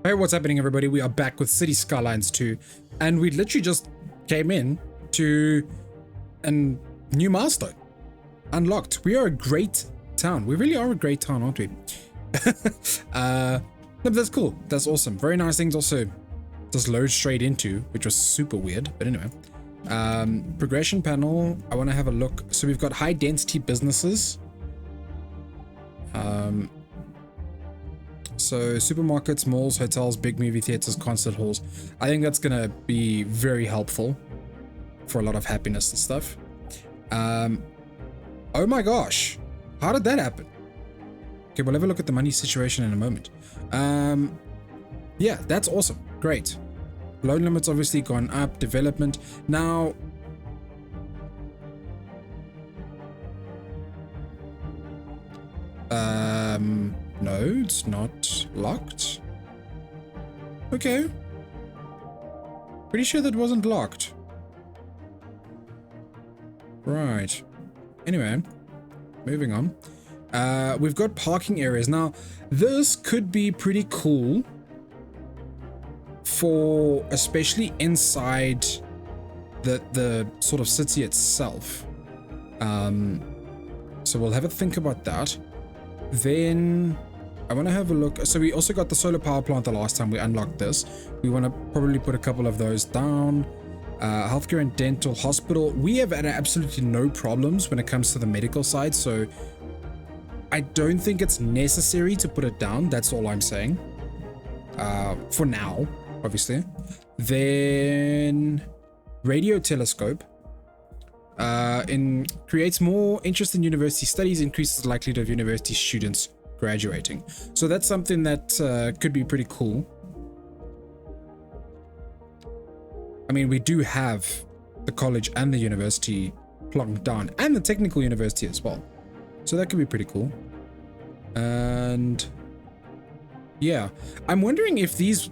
Hey, what's happening, everybody? We are back with Cities Skylines 2, and we literally just came in to a new milestone. Unlocked. We are a great town. We really are a great town, aren't we? No, but that's cool. That's awesome. Very nice things also just load straight into, which was super weird. But anyway, progression panel. I want to have a look. So we've got high density businesses. So supermarkets, malls, hotels, big movie theaters, concert halls. I think that's gonna be very helpful for a lot of happiness and stuff. Oh my gosh, how did that happen? Okay, we'll have a look at the money situation in a moment. Yeah, that's awesome. Great. Loan limits obviously gone up. Development now. No, it's not locked. Okay. Pretty sure that wasn't locked. Right. Anyway, moving on. We've got parking areas. Now, this could be pretty cool for especially inside the sort of city itself. So we'll have a think about that. Then I want to have a look. So we also got the solar power plant the last time we unlocked this. We want to probably put a couple of those down. Healthcare and dental hospital. We have had absolutely no problems when it comes to the medical side. So I don't think it's necessary to put it down. That's all I'm saying. For now, obviously. Then radio telescope. Creates more interest in university studies, increases the likelihood of university students graduating. So that's something that could be pretty cool. I mean, we do have the college and the university plonked down, and the technical university as well. So that could be pretty cool. And yeah, I'm wondering if this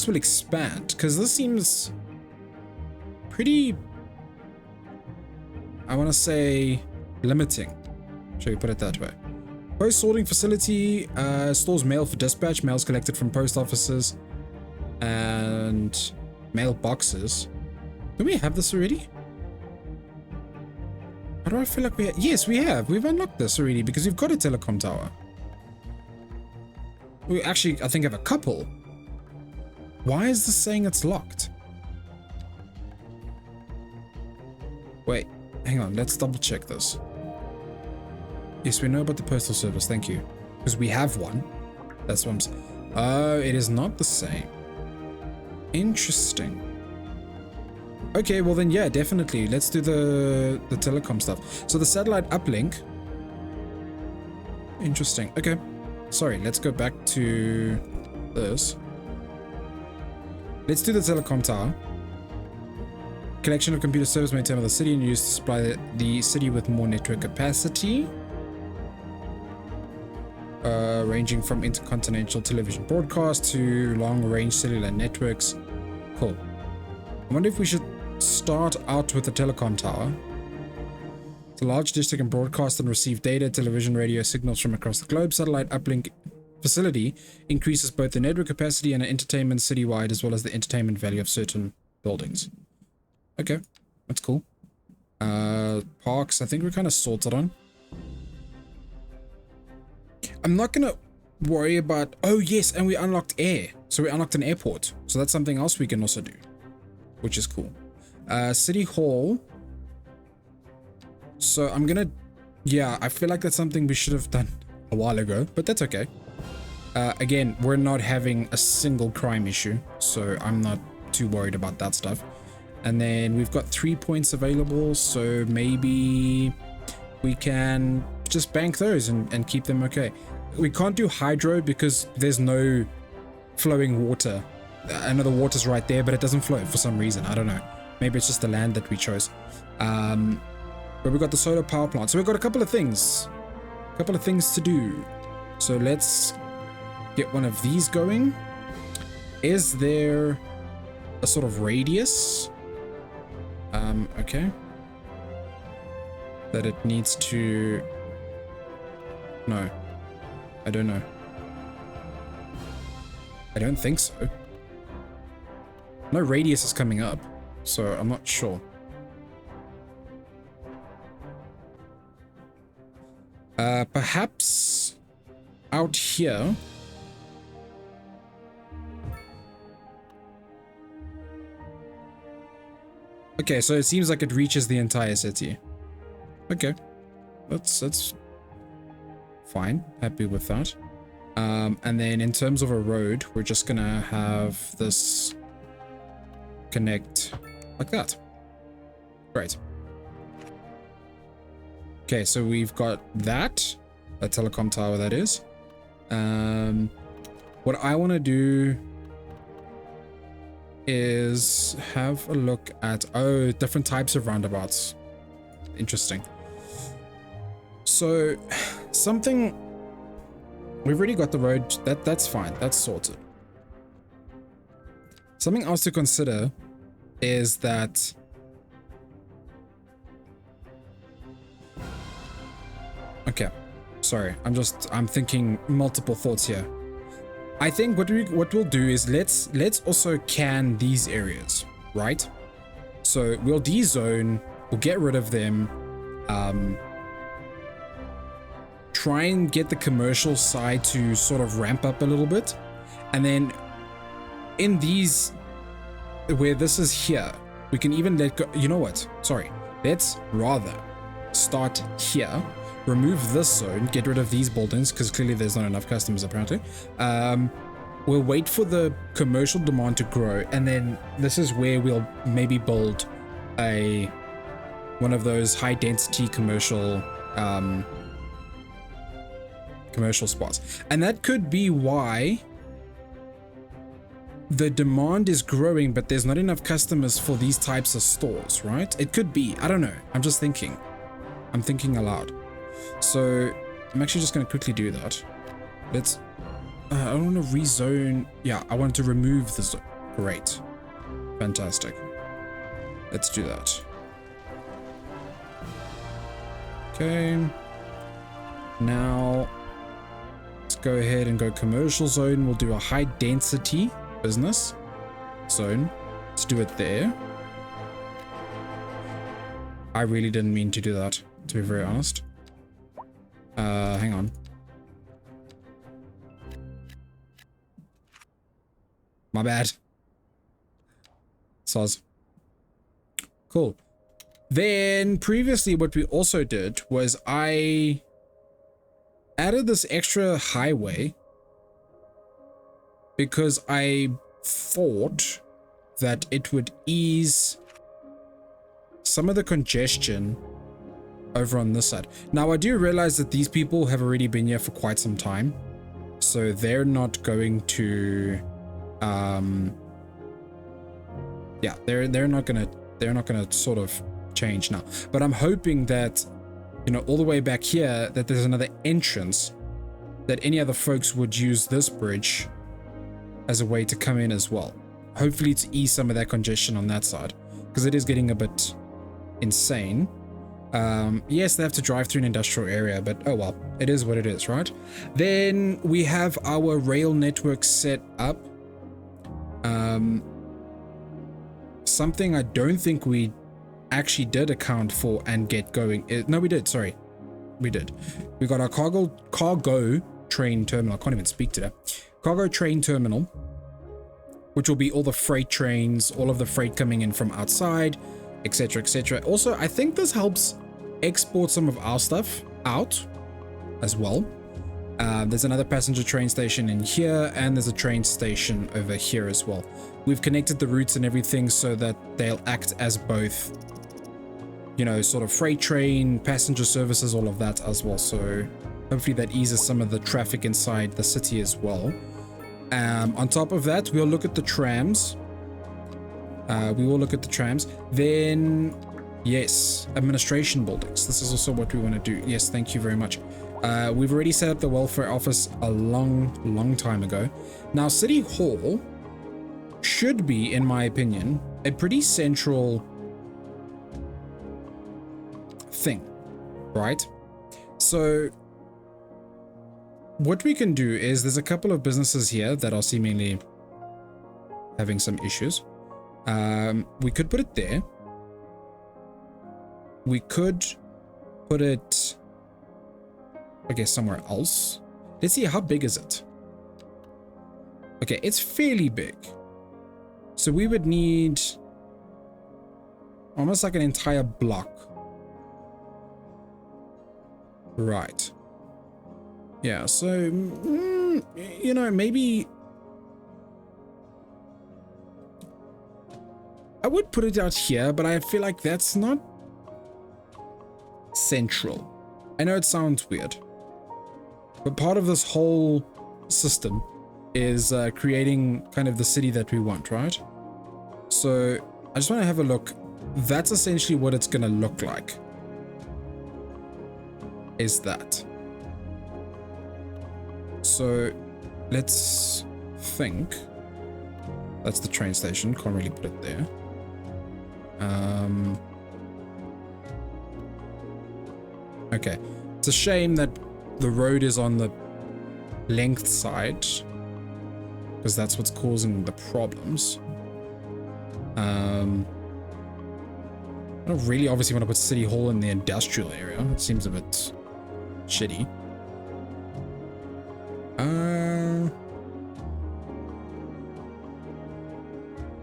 will expand, because this seems pretty, I want to say, limiting. Shall we put it that way? Post sorting facility stores mail for dispatch. Mail's collected from post offices and mail boxes. Do we have this already? How do I feel like yes, we have. We've unlocked this already because we've got a telecom tower. We actually, I think, have a couple. Why is this saying it's locked? Wait. Hang on, let's double check this. Yes, we know about the postal service, thank you. Because we have one. That's what I'm saying. Oh, it is not the same. Interesting. Okay, well then, yeah, definitely. Let's do the telecom stuff. So the satellite uplink. Interesting. Okay. Sorry, let's go back to this. Let's do the telecom tower. Collection of computer servers maintained by the city and used to supply the city with more network capacity. Ranging from intercontinental television broadcast to long-range cellular networks. Cool. I wonder if we should start out with the telecom tower. It's a large dish that can broadcast and receive data, television, radio signals from across the globe. Satellite uplink facility increases both the network capacity and entertainment citywide, as well as the entertainment value of certain buildings. Okay, that's cool. Parks, I think we're kind of sorted on. I'm not gonna worry about, oh yes, and we unlocked air. So we unlocked an airport. So that's something else we can also do, which is cool. City Hall. So I'm gonna, yeah, I feel like that's something we should have done a while ago, but that's okay. Again, we're not having a single crime issue, so I'm not too worried about that stuff. And then we've got 3 points available, so maybe we can just bank those and keep them okay. We can't do hydro because there's no flowing water. I know the water's right there, but it doesn't flow for some reason. I don't know. Maybe it's just the land that we chose. But we've got the solar power plant. So we've got a couple of things to do. So let's get one of these going. Is there a sort of radius? Okay. That it needs to... No. I don't know. I don't think so. No radius is coming up, so I'm not sure. Perhaps out here. Okay, so it seems like it reaches the entire city. Okay, that's fine. Happy with that. And then in terms of a road, we're just gonna have this connect like that. Great. Okay, so we've got that, a telecom tower that is. What I want to do is have a look at, oh, different types of roundabouts. Interesting. So something, we've already got the road, that's fine, that's sorted. Something else to consider is that okay, sorry, I'm thinking multiple thoughts here. I think what we'll do is let's also can these areas, right? So we'll de-zone, we'll get rid of them, try and get the commercial side to sort of ramp up a little bit, and then in these where this is here, we can even let go. You know what? Sorry, let's rather start here. Remove this zone, get rid of these buildings because clearly there's not enough customers apparently. We'll wait for the commercial demand to grow, and then this is where we'll maybe build one of those high density commercial spots. And that could be why the demand is growing, but there's not enough customers for these types of stores, right? It could be, I don't know. I'm just thinking. I'm thinking aloud. So I'm actually just going to quickly do that. Let's, I don't want to rezone. Yeah, I want to remove the zone. Great. Fantastic. Let's do that. Okay. Now, let's go ahead and go commercial zone. We'll do a high density business zone. Let's do it there. I really didn't mean to do that, to be very honest. Hang on. My bad. Soz. Cool. Then previously what we also did was I added this extra highway because I thought that it would ease some of the congestion over on this side. Now I do realize that these people have already been here for quite some time, so they're not going to yeah, they're not gonna sort of change now. But I'm hoping that, you know, all the way back here that there's another entrance that any other folks would use this bridge as a way to come in as well, hopefully to ease some of that congestion on that side, because it is getting a bit insane. Yes, they have to drive through an industrial area, but oh well, it is what it is, right? Then we have our rail network set up. Something I don't think we actually did account for and get going. No, we did. Sorry, we did. We got our cargo train terminal. I can't even speak today. Cargo train terminal, which will be all the freight trains, all of the freight coming in from outside, etc., etc. Also, I think this helps export some of our stuff out as well. There's another passenger train station in here, and there's a train station over here as well. We've connected the routes and everything so that they'll act as both, you know, sort of freight train, passenger services, all of that as well. So hopefully that eases some of the traffic inside the city as well. On top of that, we'll look at the trams. We will look at the trams. Then, yes, administration buildings. This is also what we want to do. Yes, thank you very much. We've already set up the welfare office a long time ago. Now, City Hall should be, in my opinion, a pretty central thing, right? So what we can do is there's a couple of businesses here that are seemingly having some issues. We could put it there. We could put it, I guess, somewhere else. Let's see, how big is it? Okay, it's fairly big. So we would need almost like an entire block. Right. Yeah, so, you know, maybe I would put it out here, but I feel like that's not central. I know it sounds weird, but part of this whole system is creating kind of the city that we want, right? So I just want to have a look. That's essentially what it's going to look like. Is that. So let's think. That's the train station. Can't really put it there. Okay. It's a shame that the road is on the length side, because that's what's causing the problems. I don't really obviously want to put City Hall in the industrial area. It seems a bit shitty.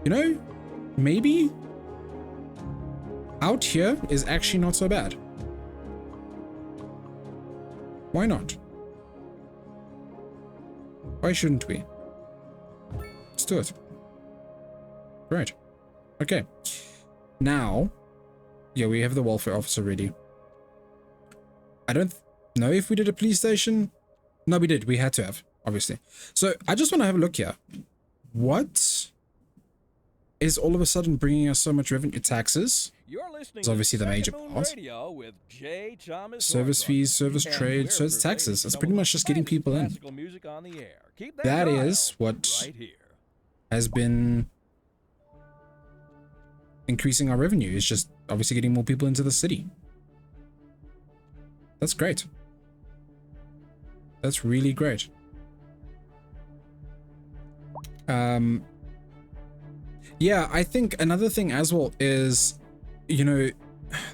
You know, maybe out here is actually not so bad. Why not? Why shouldn't we? Let's do it. Great. Okay. Now, yeah, we have the welfare officer ready. I don't know if we did a police station. No, we did. We had to have, obviously. So I just want to have a look here. What is all of a sudden bringing us so much revenue? Taxes. It's obviously the major part. Service fees, service trade, so it's taxes. It's pretty much just getting people in. That is what has been increasing our revenue. It's just obviously getting more people into the city. That's great. That's really great. Yeah, I think another thing as well is, you know,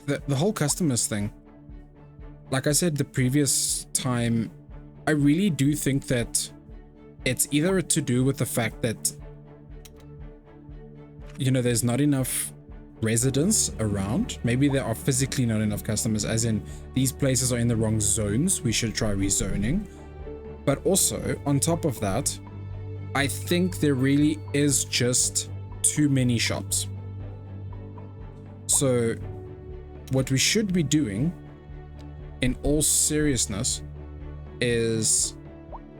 the whole customers thing. Like I said the previous time, I really do think that it's either to do with the fact that, you know, there's not enough residents around. Maybe there are physically not enough customers, as in these places are in the wrong zones. We should try rezoning. But also, on top of that, I think there really is just too many shops. So what we should be doing, in all seriousness, is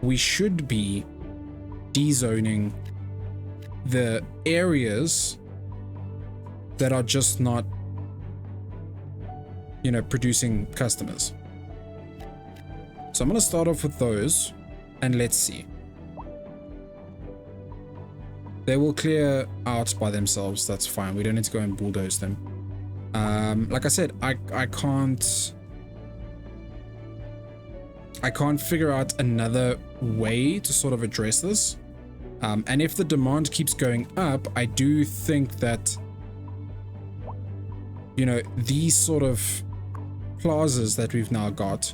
we should be dezoning the areas that are just not, you know, producing customers. So I'm going to start off with those, and let's see. They will clear out by themselves. That's fine. We don't need to go and bulldoze them. Like I said, I can't figure out another way to sort of address this. And if the demand keeps going up, I do think that, you know, these sort of plazas that we've now got,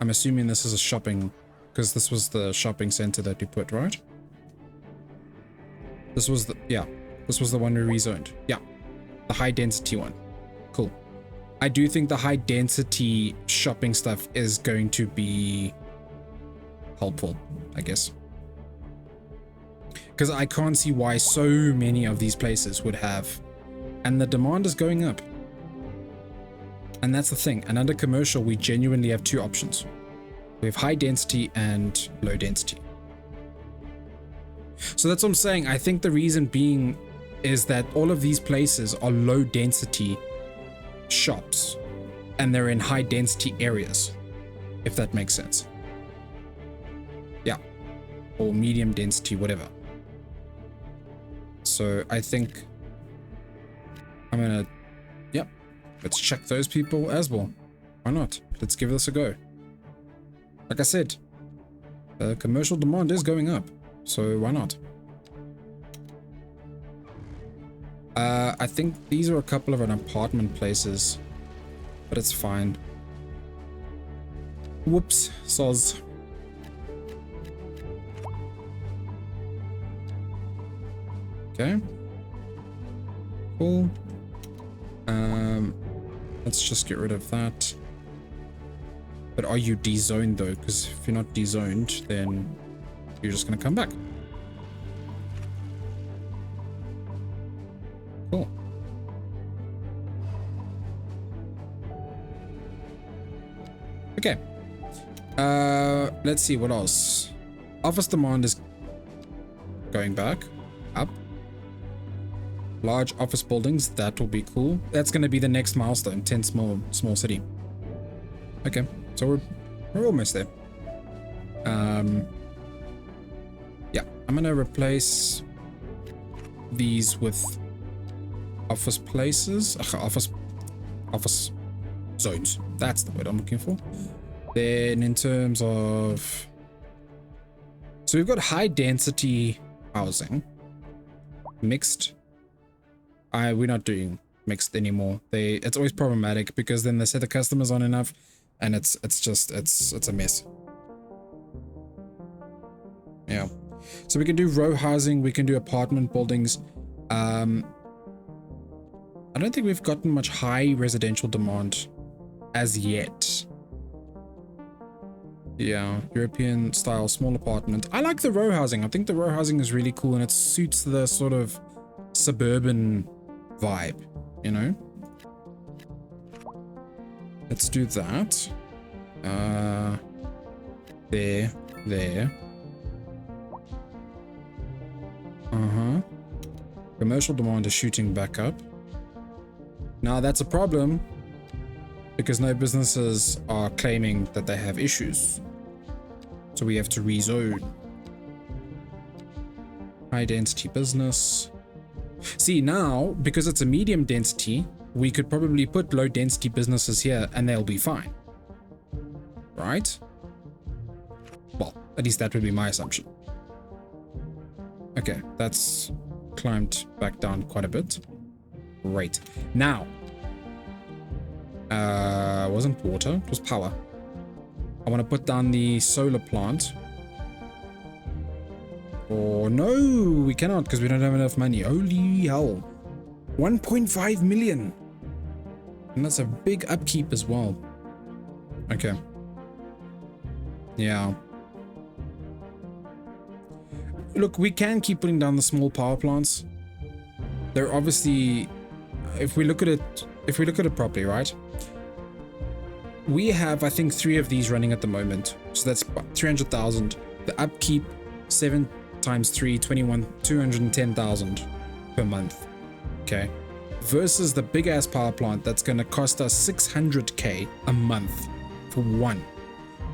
I'm assuming this is a shopping, because this was the shopping center that we put, right? This was the, yeah, this was the one we rezoned. Yeah, the high density one. Cool. I do think the high density shopping stuff is going to be helpful, I guess. Because I can't see why so many of these places would have, and the demand is going up. And that's the thing. And under commercial, we genuinely have two options. We have high density and low density. So that's what I'm saying. I think the reason being is that all of these places are low density shops, and they're in high density areas, if that makes sense. Yeah. Or medium density, whatever. So I think I'm gonna, yep, let's check those people as well. Why not? Let's give this a go. Like I said, commercial demand is going up, so why not? I think these are a couple of apartment places, but it's fine. Whoops, soz. Okay. Cool. Let's just get rid of that. But are you dezoned though? Because if you're not dezoned, then you're just gonna come back. Cool. Okay. Let's see what else. Office demand is going back up. Large office buildings, that will be cool. That's going to be the next milestone, 10 small city. Okay, so we're almost there. Yeah, I'm going to replace these with office places, office zones. That's the word I'm looking for. Then in terms of, so we've got high density housing, mixed. We're not doing mixed anymore. It's always problematic because then they say the customers aren't enough, and it's a mess. Yeah. So we can do row housing, we can do apartment buildings. I don't think we've gotten much high residential demand as yet. Yeah, European style small apartment. I like the row housing. I think the row housing is really cool and it suits the sort of suburban vibe, you know? Let's do that. There. Commercial demand is shooting back up. Now that's a problem because no businesses are claiming that they have issues. So we have to rezone. High density business. See, now, because it's a medium density, we could probably put low density businesses here and they'll be fine. Right? Well, at least that would be my assumption. Okay, that's climbed back down quite a bit. Great. Now, wasn't water, it was power. I want to put down the solar plant. Oh no, we cannot because we don't have enough money. Holy hell. 1.5 million. And that's a big upkeep as well. Okay. Yeah. Look, we can keep putting down the small power plants. They're obviously, if we look at it properly, right? We have, I think, 3 of these running at the moment. So that's 300,000. The upkeep, 7 times 3, 21, 210,000 per month. Okay. Versus the big ass power plant that's going to cost us 600k a month for one.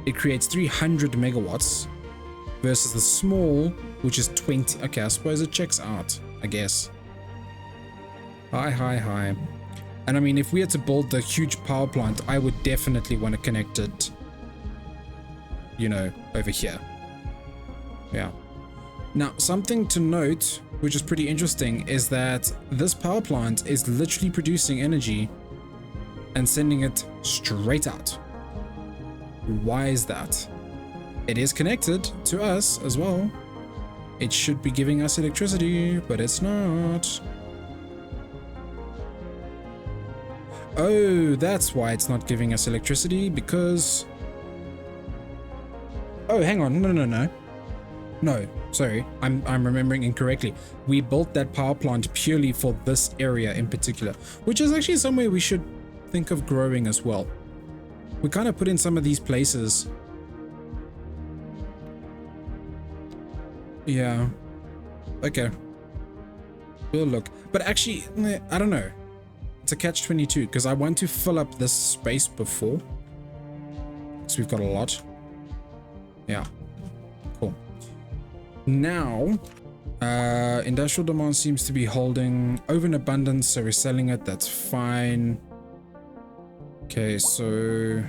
It creates 300 megawatts versus the small, which is 20. Okay, I suppose it checks out, I guess. Hi. And I mean, if we had to build the huge power plant, I would definitely want to connect it, you know, over here. Yeah. Now, something to note, which is pretty interesting, is that this power plant is literally producing energy and sending it straight out. Why is that? It is connected to us as well. It should be giving us electricity, but it's not. Oh, that's why it's not giving us electricity, because... Oh, hang on. No, sorry. I'm remembering incorrectly. We built that power plant purely for this area in particular, which is actually somewhere we should think of growing as well. We kind of put in some of these places. Yeah. Okay. We'll look. But actually, I don't know. It's a catch-22 because I want to fill up this space before. So we've got a lot. Yeah. Cool. Now, industrial demand seems to be holding over in abundance, so we're selling it. That's fine. Okay, so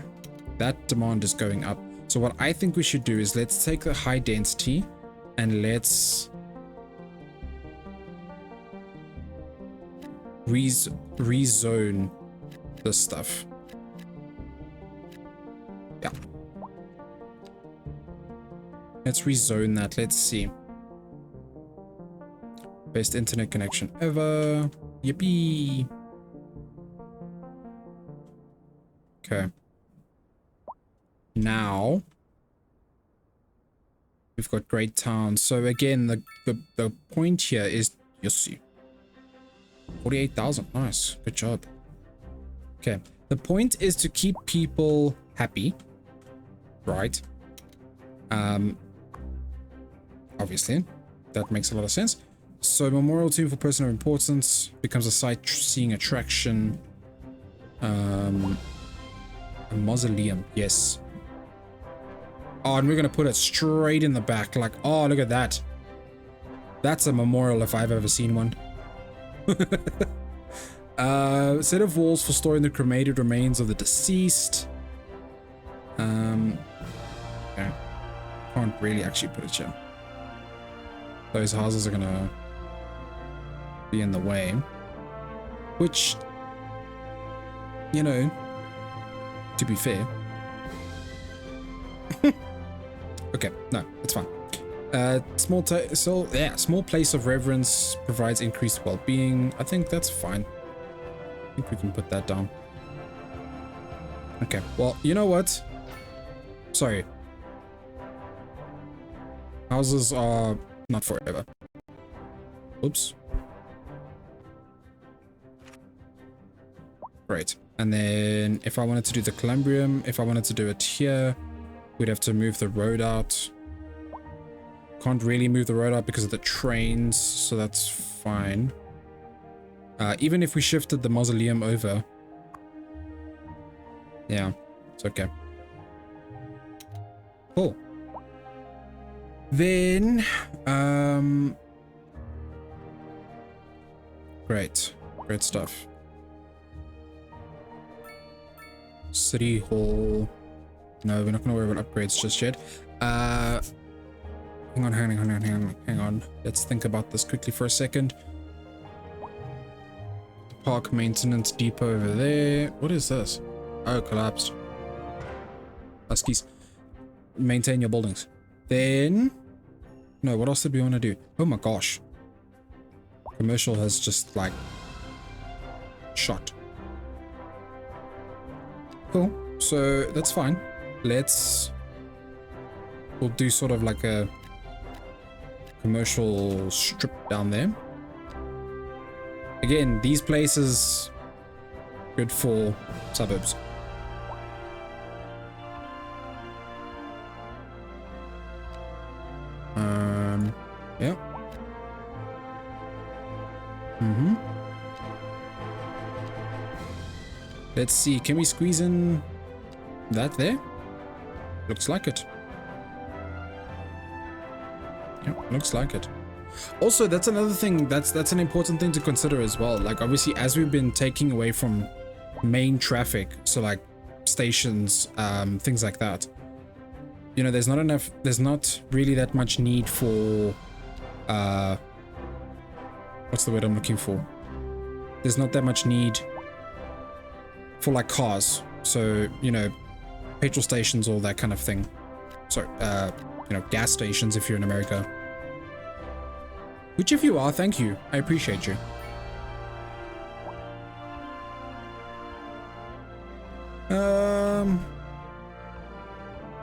that demand is going up. So So what I think we should do is let's take the high density and let's rezone this stuff. Yeah. Let's rezone that. Let's see. Best internet connection ever. Yippee. Okay. Now we've got great towns. So again, the point here is, you'll see, 48,000. Nice, good job. Okay, the point is to keep people happy, right? Obviously that makes a lot of sense. So memorial tomb for person of importance becomes a sightseeing attraction. A mausoleum, yes. Oh, and we're gonna put it straight in the back, like, oh, look at that. That's a memorial if I've ever seen one. Set of walls for storing the cremated remains of the deceased. Okay. Can't really actually put it here. Those houses are gonna be in the way, which, you know, to be fair. Okay, no, it's fine. Small place of reverence provides increased well-being. I think that's fine. I think we can put that down. Okay, well, you know what? Sorry. Houses are not forever. Oops. Great. And then if I wanted to do the Columbrium, if I wanted to do it here, we'd have to move the road out. Can't really move the road out because of the trains, so that's fine. Even if we shifted the mausoleum over. Yeah, it's okay. Cool. Then, great stuff. City Hall. No, we're not gonna worry about upgrades just yet. Hang on. Let's think about this quickly for a second. The park maintenance depot over there. What is this? Oh, collapsed. Huskies. Maintain your buildings. Then, no, what else did we want to do? Oh my gosh. Commercial has just like shot. Cool. So that's fine. We'll do sort of like a commercial strip down there. Again, these places good for suburbs. Yeah. Let's see, can we squeeze in that there? Looks like it. Yeah, looks like it. Also, that's another thing, that's an important thing to consider as well. Like, obviously, as we've been taking away from main traffic, so like stations, things like that, you know, there's not really that much need for, what's the word I'm looking for? There's not that much need for like cars. So, you know, petrol stations, all that kind of thing. Sorry, you know, gas stations if you're in America. Which if you are, thank you. I appreciate you.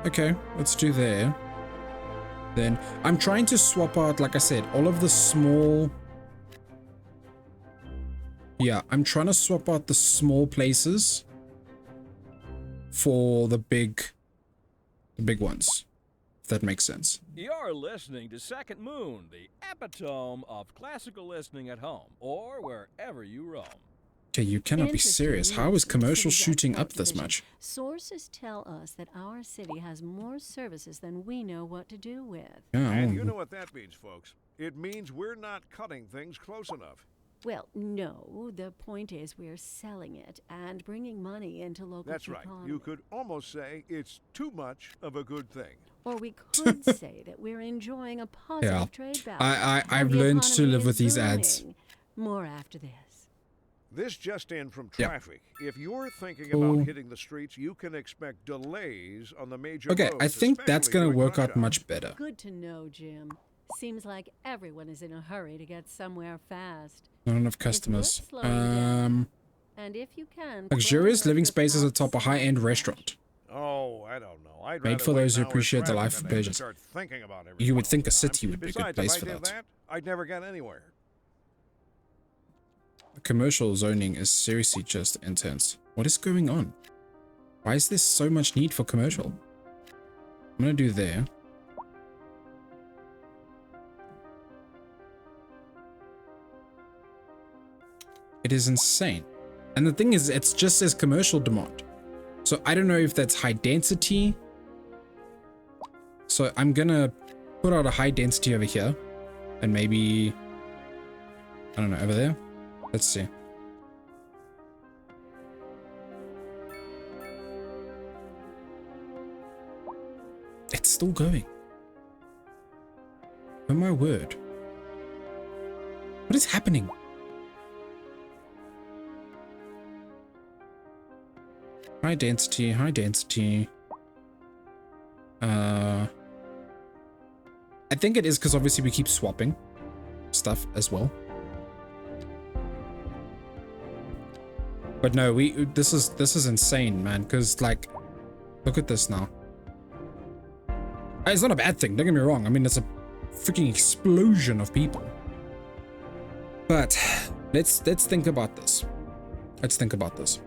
Okay, let's do there. Then I'm trying to swap out, like I said, all of the small... Yeah, I'm trying to swap out the small places for the big ones, if that makes sense. You're listening to Second Moon, the epitome of classical listening at home or wherever you roam. Okay, you cannot be serious. How is commercial shooting up this much? Sources tell us that our city has more services than we know what to do with. Yeah, and you know what that means, folks. It means we're not cutting things close enough. Well, no. The point is we're selling it and bringing money into local That's right. economy. You could almost say it's too much of a good thing. Or we could say that we're enjoying a positive Yeah. trade balance. I've The learned to economy live is with these ads. booming. More after this. This just in from Yep. traffic. If you're thinking Cool. about hitting the streets, you can expect delays on the major Okay, roads. I think that's especially gonna during work rush out hour. much better. Good to know, Jim. Seems like everyone is in a hurry to get somewhere fast. Not enough It's worth customers. slowing down. Um, And if you can, luxurious close living your spaces top atop a high-end side restaurant. Oh, I don't know. I'd Made rather for wait those who an hour in appreciate the traffic life than of have to pleasures. start thinking about everything You would all think the a time. city would be a good Besides, place if for I did that. I'd never get anywhere. Commercial zoning is seriously just intense. What is going on? Why is there so much need for commercial? I'm gonna do there. It is insane. And the thing is, it's just as commercial demand. So I don't know if that's high density. So I'm gonna put out a high density over here. And maybe, I don't know, over there. Let's see. It's still going. Oh my word. What is happening? High density, high density. I think it is because obviously we keep swapping stuff as well. But no, this is insane, man, because like look at this now. It's not a bad thing, don't get me wrong. I mean, it's a freaking explosion of people. But let's think about this. Let's think about this.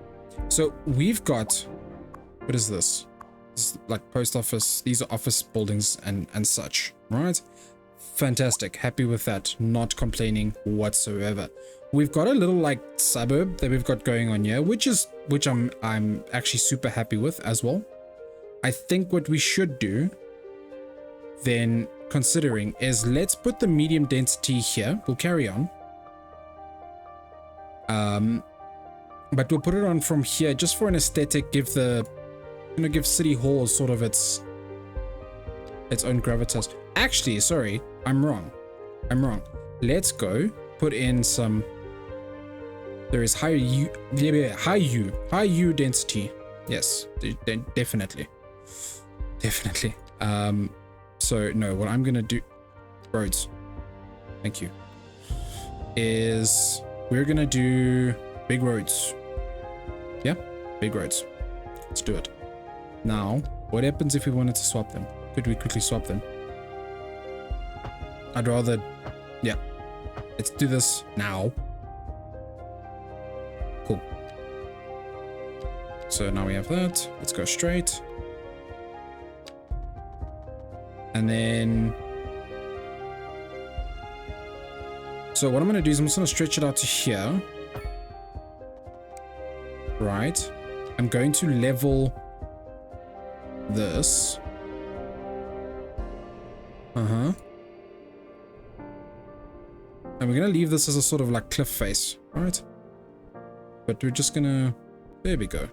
So we've got, what is this? This is like post office. These are office buildings and such, right? Fantastic. Happy with that. Not complaining whatsoever. We've got a little like suburb that we've got going on here, which I'm actually super happy with as well. I think what we should do then, considering, is let's put the medium density here. We'll carry on. But we'll put it on from here just for an aesthetic. Give City Hall sort of its own gravitas. Actually, sorry, I'm wrong. Let's go put in some. There is high U density. Yes, definitely. So no, what I'm gonna do, roads. Thank you. Is we're gonna do big roads. Yeah, big roads. Let's do it. Now, what happens if we wanted to swap them? Could we quickly swap them? I'd rather, yeah. Let's do this now. Cool. So now we have that. Let's go straight. And then, so what I'm going to do is I'm just going to stretch it out to here. Right. I'm going to level this. And we're going to leave this as a sort of like cliff face, right? But we're just going to, there we go.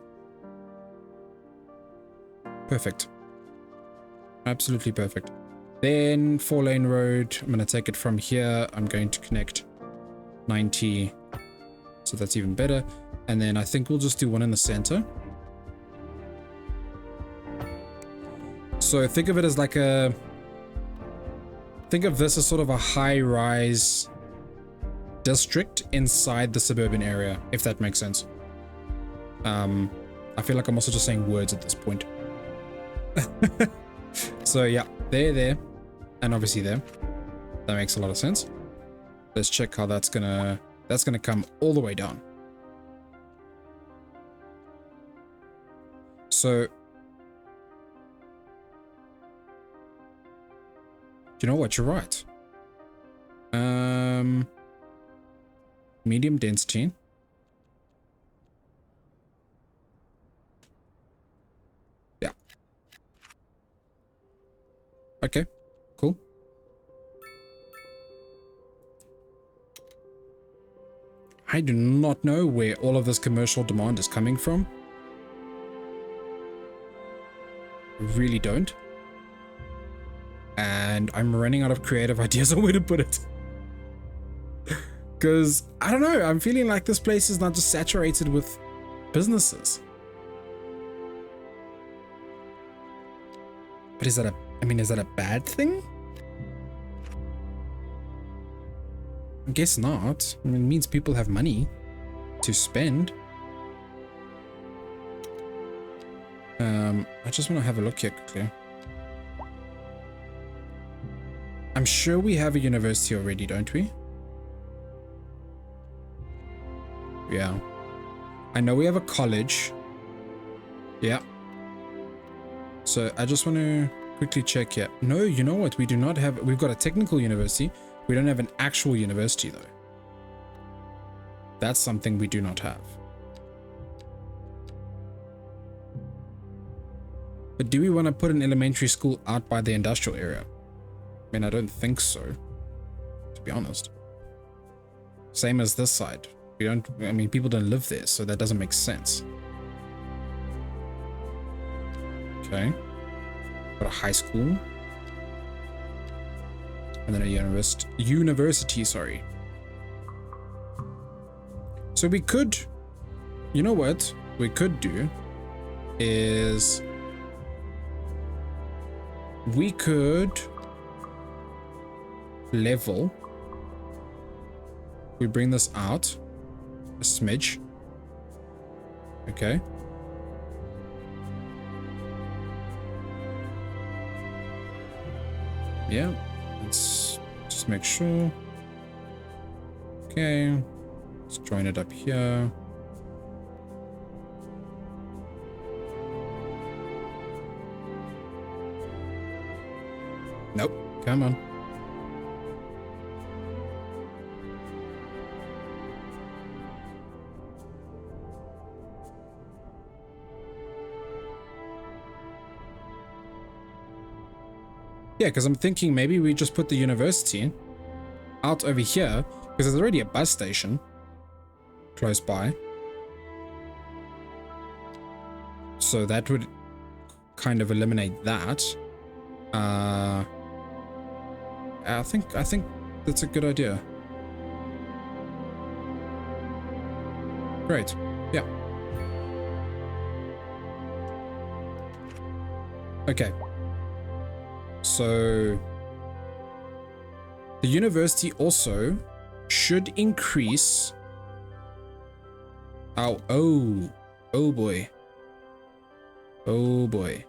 Perfect. Absolutely perfect. Then 4-lane road. I'm going to take it from here. I'm going to connect 90. So that's even better. And then I think we'll just do one in the center. So think of it as like a... Think of this as sort of a high-rise district inside the suburban area, if that makes sense. I feel like I'm also just saying words at this point. So yeah, there, and obviously there. That makes a lot of sense. Let's check how that's gonna come all the way down. So, you know what? You're right. Medium density. Yeah. Okay, cool. I do not know where all of this commercial demand is coming from. I really don't. And I'm running out of creative ideas on where to put it. Because, I don't know, I'm feeling like this place is not just saturated with businesses. But is that a bad thing? I guess not. I mean, it means people have money to spend. I just want to have a look here quickly. I'm sure we have a university already, don't we? Yeah. I know we have a college. Yeah. So I just want to quickly check here. No, you know what? We do not have... We've got a technical university. We don't have an actual university, though. That's something we do not have. But do we want to put an elementary school out by the industrial area? I mean, I don't think so, to be honest. Same as this side. We don't... I mean, people don't live there, so that doesn't make sense. Okay. Got a high school. And then a university, sorry. So we could, you know what we could do is we could level. We bring this out a smidge. Okay. Yeah. Let's just make sure. Okay. Let's join it up here. Nope. Come on. Yeah, because I'm thinking maybe we just put the university out over here, because there's already a bus station close by. So that would kind of eliminate that. I think that's a good idea. Great. Yeah. Okay. So the university also should increase our oh boy. Oh boy.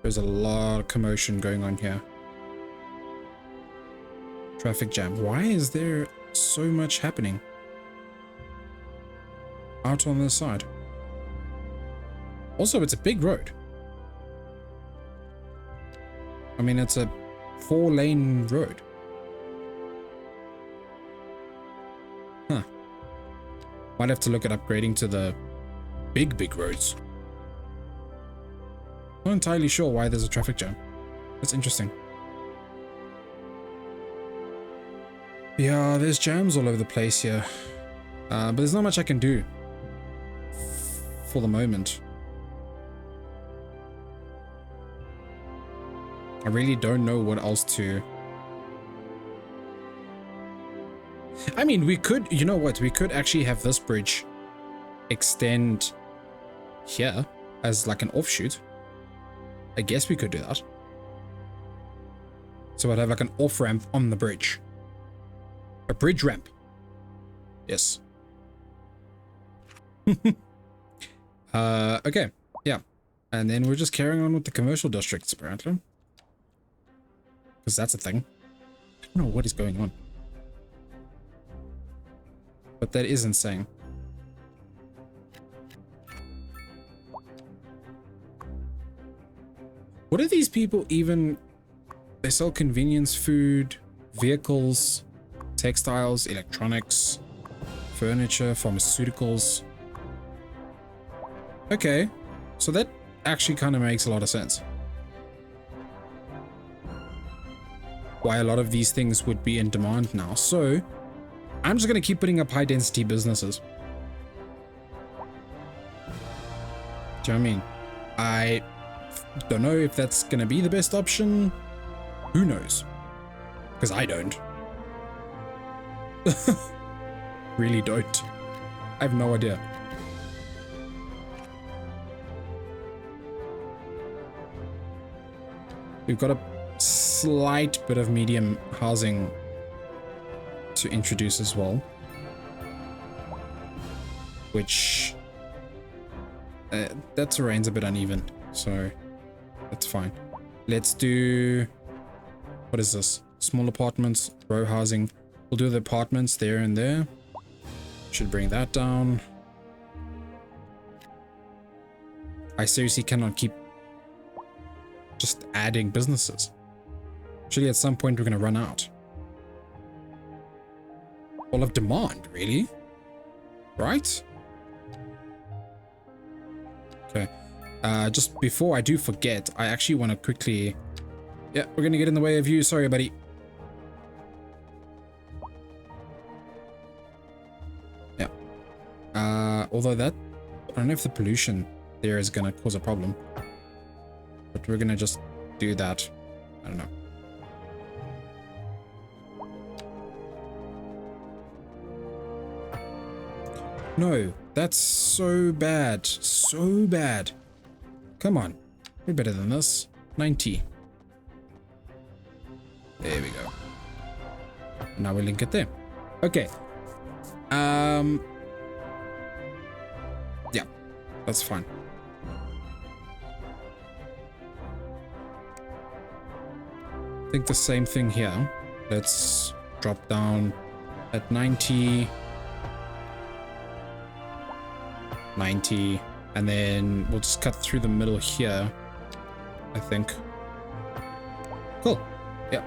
There's a lot of commotion going on here. Traffic jam. Why is there so much happening out on this side? Also, it's a big road. I mean, it's a 4-lane road. Huh. Might have to look at upgrading to the big roads. Not entirely sure why there's a traffic jam. That's interesting. Yeah, there's jams all over the place here. But there's not much I can do for the moment. I really don't know what else to... I mean, we could... You know what? We could actually have this bridge extend here as like an offshoot. I guess we could do that. So I'd have like an off-ramp on the bridge. A bridge ramp. Yes. Okay. Yeah. And then we're just carrying on with the commercial districts, apparently. Because that's a thing. I don't know what is going on. But that is insane. What are these people even... They sell convenience food, vehicles, textiles, electronics, furniture, pharmaceuticals. Okay, so that actually kind of makes a lot of sense. Why a lot of these things would be in demand now. So I'm just going to keep putting up high density businesses. Do you know what I mean? I don't know if that's going to be the best option. Who knows? Because I don't. Really don't. I have no idea. We've got a slight bit of medium housing to introduce as well, which that terrain's a bit uneven, so that's fine. Let's do, what is this? Small apartments, row housing. We'll do the apartments there and there. Should bring that down. I seriously cannot keep just adding businesses. Actually, at some point we're going to run out. All of demand, really? Right? Okay. Just before I do forget, I actually want to quickly... Yeah, we're going to get in the way of you. Sorry, buddy. Yeah. Although that... I don't know if the pollution there is going to cause a problem. But we're going to just do that. I don't know. No, that's so bad. So bad. Come on. We're better than this. 90. There we go. Now we link it there. Okay. Yeah, that's fine. I think the same thing here. Let's drop down at 90. 90, and then we'll just cut through the middle here, I think. Cool. Yeah.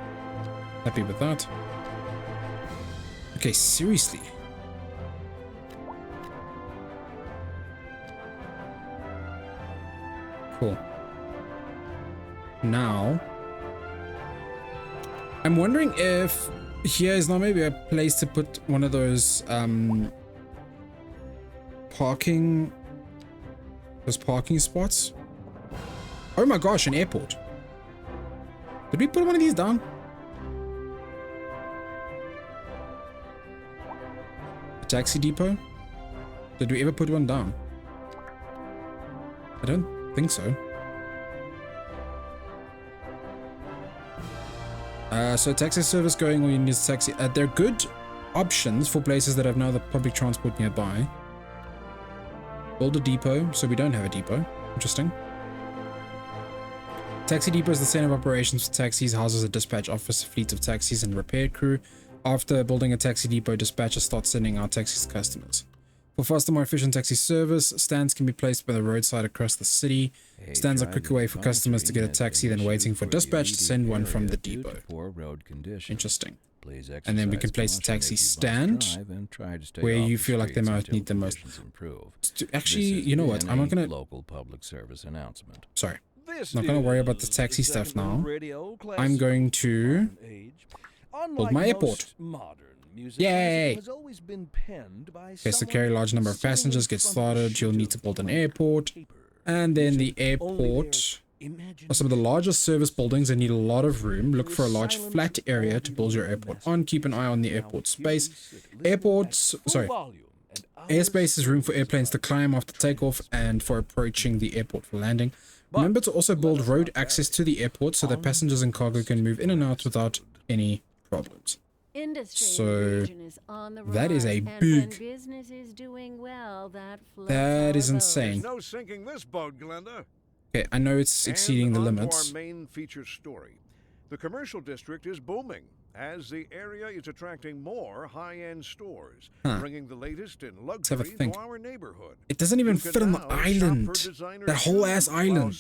Happy with that. Okay, seriously. Cool. Now, I'm wondering if here is not maybe a place to put one of those, parking spots. Oh my gosh, an airport. Did we put one of these down? A taxi depot? Did we ever put one down? I don't think so. So taxi service going, or you need a taxi. They're good options for places that have no other public transport nearby. Build a depot, so we don't have a depot. Interesting. Taxi depot is the center of operations for taxis, houses a dispatch office, a fleet of taxis, and repair crew. After building a taxi depot, dispatchers start sending out taxis to customers. For faster, more efficient taxi service, stands can be placed by the roadside across the city. Stands are a quicker way for customers to get a taxi than waiting for dispatch to send one from the depot. Interesting. And then we can place a taxi stand where you feel like they might need the most. Actually, you know what? I'm not gonna. Sorry, I'm not gonna worry about the taxi stuff now. I'm going to build my airport. Yay! Okay, so carry a large number of passengers. Get started. You'll need to build an airport, and then the airport. Are some of the largest service buildings that need a lot of room. Look for a large flat area to build your airport on. Keep an eye on the airport space. Airspace is room for airplanes to climb after takeoff and for approaching the airport for landing. Remember to also build road access to the airport so that passengers and cargo can move in and out without any problems. So that is a big. That is insane. No sinking this boat, Glenda. Okay, I know it's exceeding the limits. Our main feature story. The commercial district is booming as the area is attracting more high-end stores, bringing the latest in luxury to our neighborhood. It doesn't even fit on the island. That whole ass island.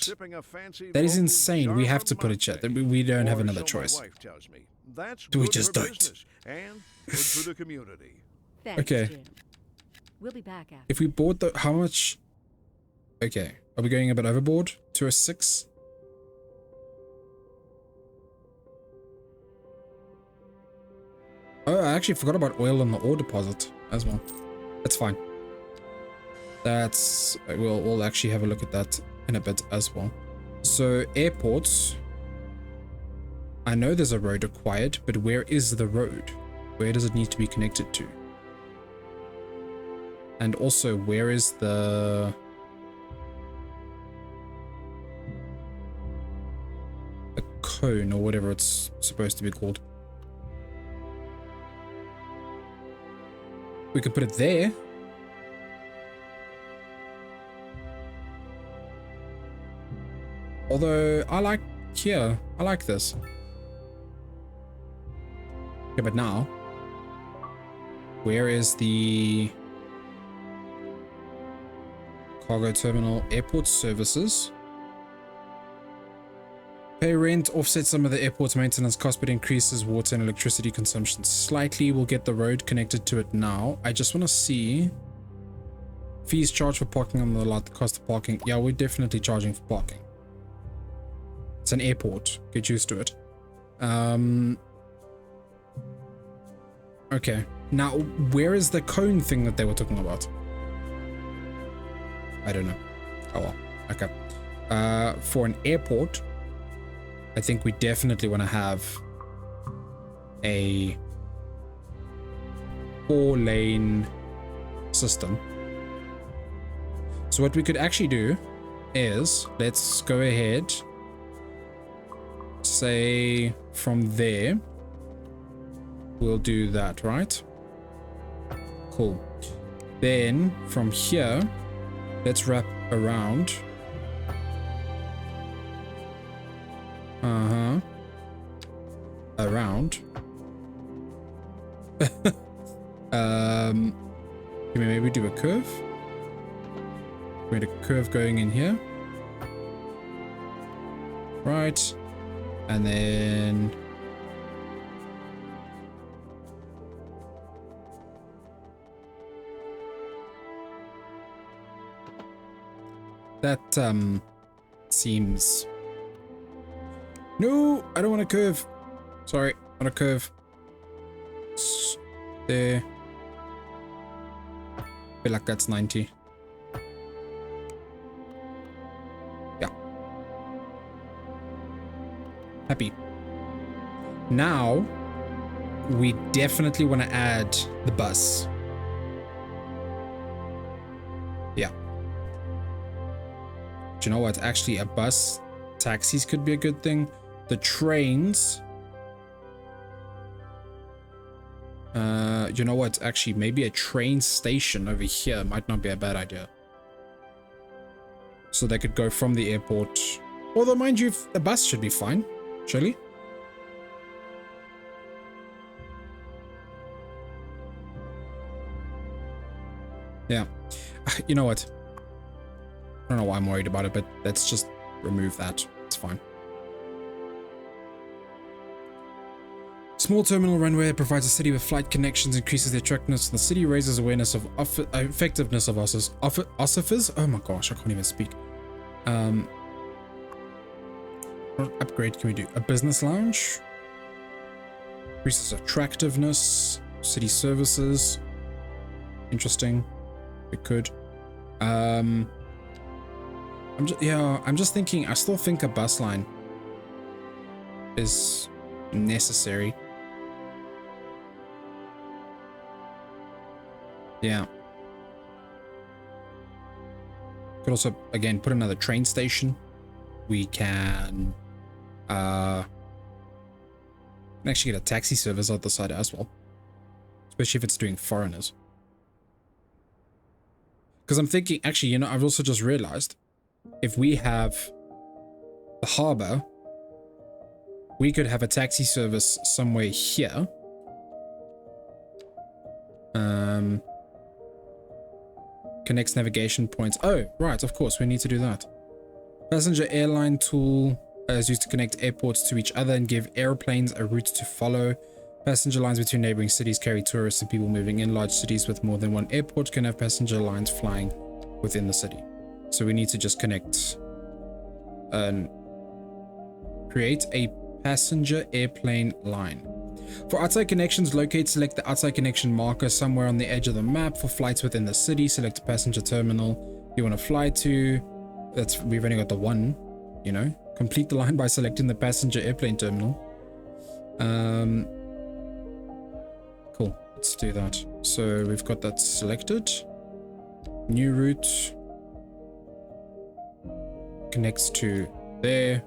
That is insane. We have to put it yet. We don't have another choice. We just don't. And good for the community. Okay. We'll be back after. If we bought the, how much? Okay. Are we going a bit overboard? 206? Oh, I actually forgot about oil on the ore deposit as well. That's fine. That's... we'll actually have a look at that in a bit as well. So, airports. I know there's a road required, but where is the road? Where does it need to be connected to? And also, where is the cone or whatever it's supposed to be called? We could put it there. Although I like here. I like this. Yeah, but now, where is the cargo terminal? Airport services. Pay rent, offset some of the airport's maintenance cost, but increases water and electricity consumption slightly. We'll get the road connected to it now. I just want to see fees charged for parking on the lot, the cost of parking. Yeah, we're definitely charging for parking. It's an airport. Get used to it. Okay. Now, where is the cone thing that they were talking about? I don't know. Oh well. Okay. For an airport, I think we definitely want to have a 4-lane system. So what we could actually do is, let's go ahead, say from there, we'll do that, right? Cool. Then from here, let's wrap around. Around. Can we maybe do a curve? We had a curve going in here. Right. And then that seems... No, I don't want a curve. Sorry, not a curve. There. I feel like that's 90. Yeah. Happy. Now, we definitely want to add the bus. Yeah. Do you know what? Actually, a bus, taxis could be a good thing. The trains. You know what? Actually, maybe a train station over here might not be a bad idea. So they could go from the airport. Although, mind you, a bus should be fine. Surely? Yeah. You know what? I don't know why I'm worried about it, but let's just remove that. It's fine. Small terminal runway provides a city with flight connections, increases the attractiveness of the city, raises awareness of effectiveness of ossifiers. Oh my gosh, I can't even speak. What upgrade can we do? A business lounge. Increases attractiveness. City services. Interesting. We could. I'm just thinking. I still think a bus line is necessary. Yeah. Could also, again, put another train station. We can actually get a taxi service out the side as well. Especially if it's doing foreigners. Because I'm thinking, actually, you know, I've also just realized, if we have the harbor, we could have a taxi service somewhere here. Connects navigation points. Oh, right, of course, we need to do that. Passenger airline tool is used to connect airports to each other and give airplanes a route to follow. Passenger lines between neighboring cities carry tourists and people moving in. Large cities with more than one airport can have passenger lines flying within the city. So we need to just connect and create a passenger airplane line. For outside connections, locate, select the outside connection marker somewhere on the edge of the map. For flights within the city, select a passenger terminal you want to fly to. We've only got the one, you know. Complete the line by selecting the passenger airplane terminal. Cool, let's do that. So we've got that selected. New route connects to there.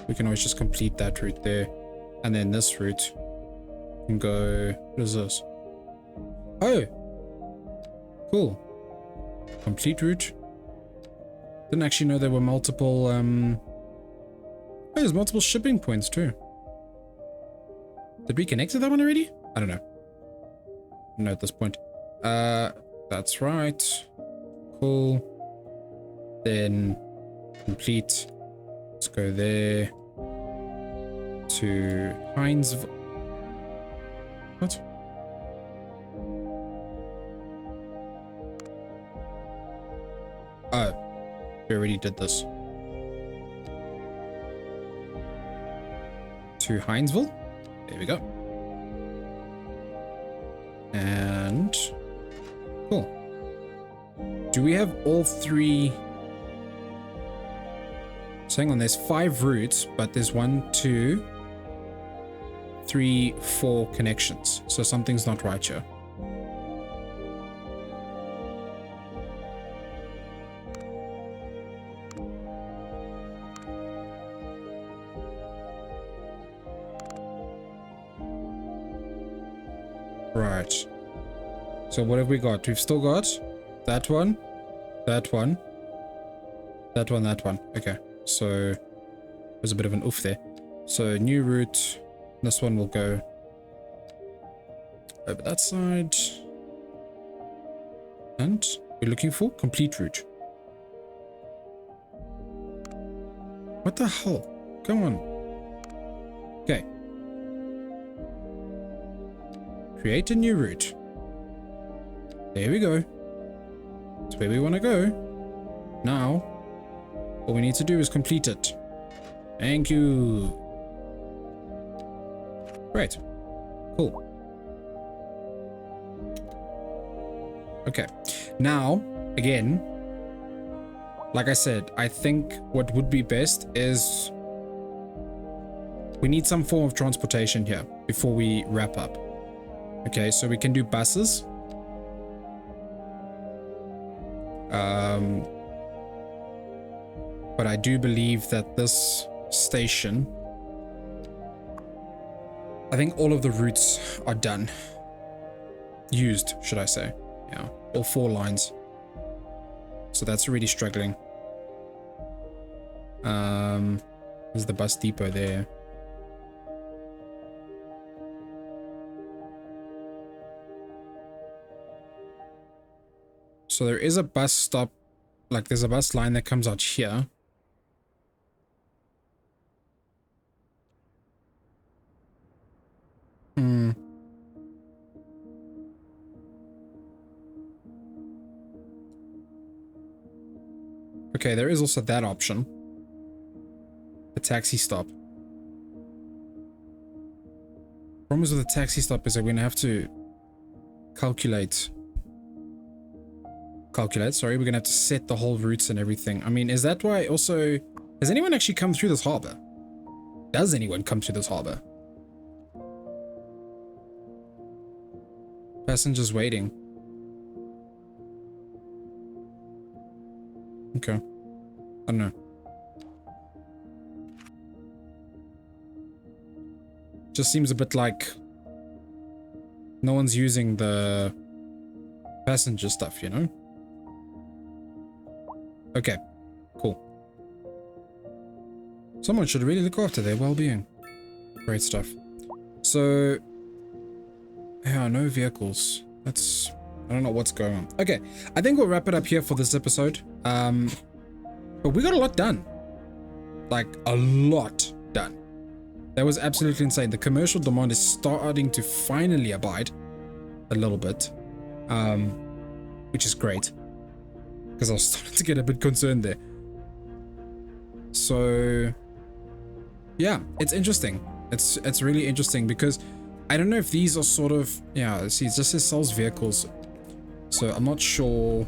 We can always just complete that route there. And then this route can go, what is this? Oh, cool. Complete route. Didn't actually know there were multiple, oh, there's multiple shipping points too. Did we connect to that one already? I don't know. No, at this point. That's right. Cool. Then complete. Let's go there to Heinz. What? Oh, we already did this. To Hinesville. There we go. And cool. Do we have all three? So hang on, there's 5 routes, but there's 1, 2, 3, 4 connections. So something's not right here. Right. So what have we got? We've still got that one, that one, that one, that one. Okay. So there's a bit of an oof there. So new route. This one will go over that side. And we're looking for complete route. What the hell? Come on. Okay. Create a new route. There we go. That's where we want to go. Now, all we need to do is complete it. Thank you. Great. Cool. Okay. Now, again, like I said, I think what would be best is we need some form of transportation here before we wrap up. Okay, so we can do buses. But I do believe that this station, I think all of the routes are done. Used, should I say. Yeah, all 4 lines. So that's really struggling. There's the bus depot there. So there is a bus stop, like there's a bus line that comes out here. Okay, there is also that option. A taxi stop. Problem with the taxi stop is that we're gonna have to calculate, sorry, we're gonna have to set the whole routes and everything. I mean, is that why also, has anyone actually come through this harbor? Does anyone come through this harbor? Passengers waiting. Okay. I don't know. Just seems a bit like no one's using the passenger stuff, you know? Okay, cool. Someone should really look after their well-being. Great stuff. So, yeah, no vehicles. That's, I don't know what's going on. Okay, I think we'll wrap it up here for this episode. But we got a lot done. Like, a lot done. That was absolutely insane. The commercial demand is starting to finally abide a little bit, which is great, because I was starting to get a bit concerned there. So Yeah, it's interesting. It's really interesting because I don't know if these are sort of, yeah, see, it just says sells vehicles. So I'm not sure.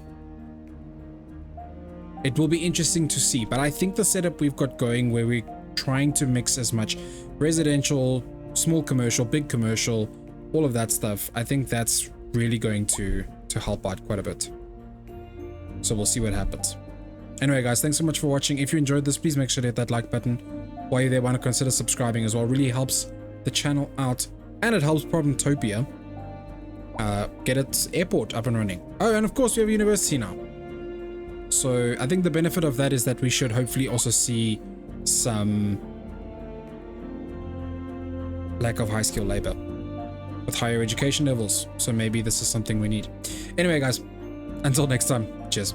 It will be interesting to see, but I think the setup we've got going where we're trying to mix as much residential, small commercial, big commercial, all of that stuff, I think that's really going to help out quite a bit. So we'll see what happens. Anyway, guys, thanks so much for watching. If you enjoyed this, please make sure to hit that like button. While you're there, why not consider subscribing as well? It really helps the channel out, and it helps Problemtopia get its airport up and running. Oh, and of course we have a university now. So I think the benefit of that is that we should hopefully also see some lack of high skill labor with higher education levels. So maybe this is something we need. Anyway, guys, until next time, cheers.